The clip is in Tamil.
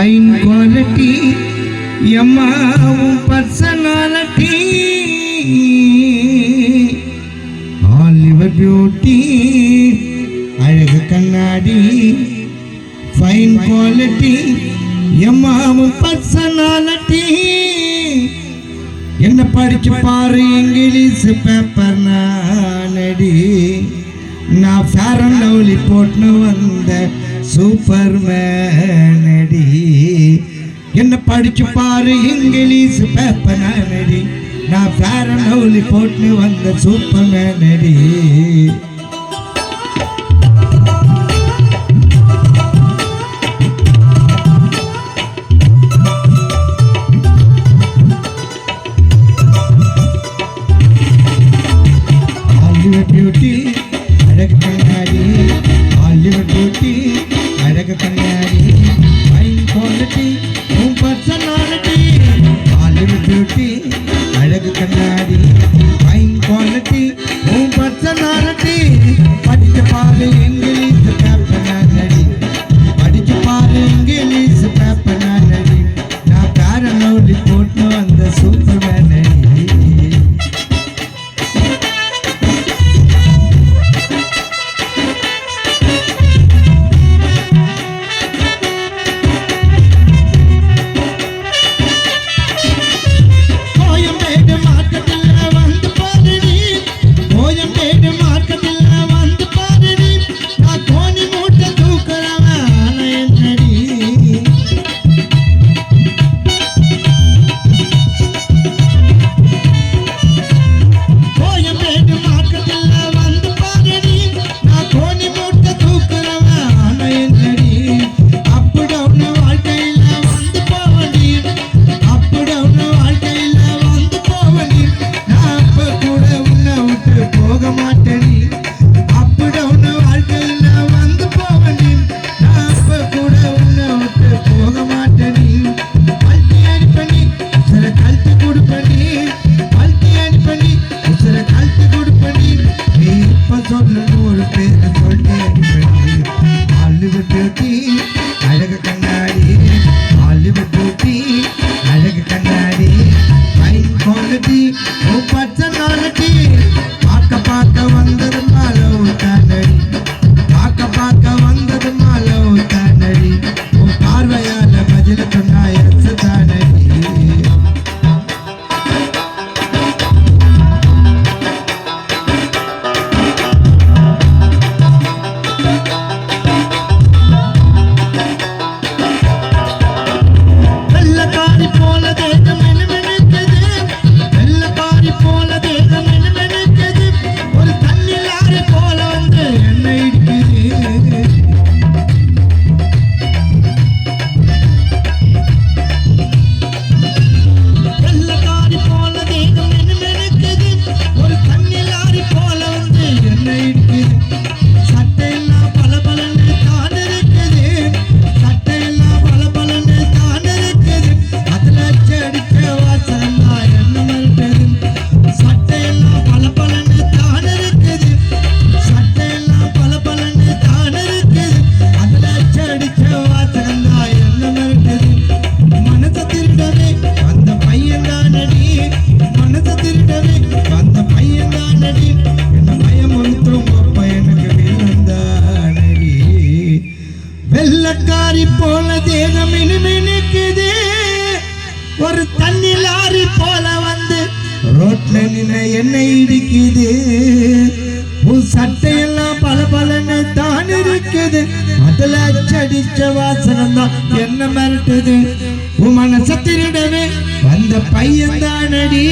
fine quality, Yamma personality, Oliver beauty, Alaga Kannadi, fine quality, Yamma personality. என்ன படிச்சு பாரு இங்கிலீஷ் பேப்பர் நானடி நான் ஃபேர் அண்ட் லவ்லி போட்னு வந்த சூப்பர்மேன் அடி என்ன படிச்சு பாரு இங்கிலீஷ் பேப்பர் நானடி நான் ஃபேர் அண்ட் லவ்லி போட்னு வந்த சூப்பர்மேன் அடி beauty, Alaga Kannadi, Oliver beauty, Alaga Kannadi, fine quality, personality, Oliver beauty, Alaga Kannadi, fine quality, personality, படிச்சு பாரு இங்கிலீஷ் பேப்பர் நானடி படிச்சு பாரு இங்கிலீஷ் பேப்பர் நானடி நான் பேரனோடி போட்டு வந்த சூப்பர்மேன் அடி Oliver beauty, Alaga Kannadi, Oliver beauty, Alaga Kannadi, fine quality, personality, Paaka paaka vandadu malo tanadi, Paaka paaka vandadu malo tanadi, Parvayala majila tunnaya satanadi. வெள்ளக்காரி போல தேகம் மினுமினுக்குது ஒரு தண்ணி லாரி போல வந்து ரோட்ல நின்னு என்ன இடிக்குது உன் சட்டையெல்லாம் பலபலன்னு தான் இருக்குது அதுல அச்சடிச்ச வாசனம் தான் என்ன மிரட்டுது உன் மனசை திருடவே வந்த பையன் தானடி.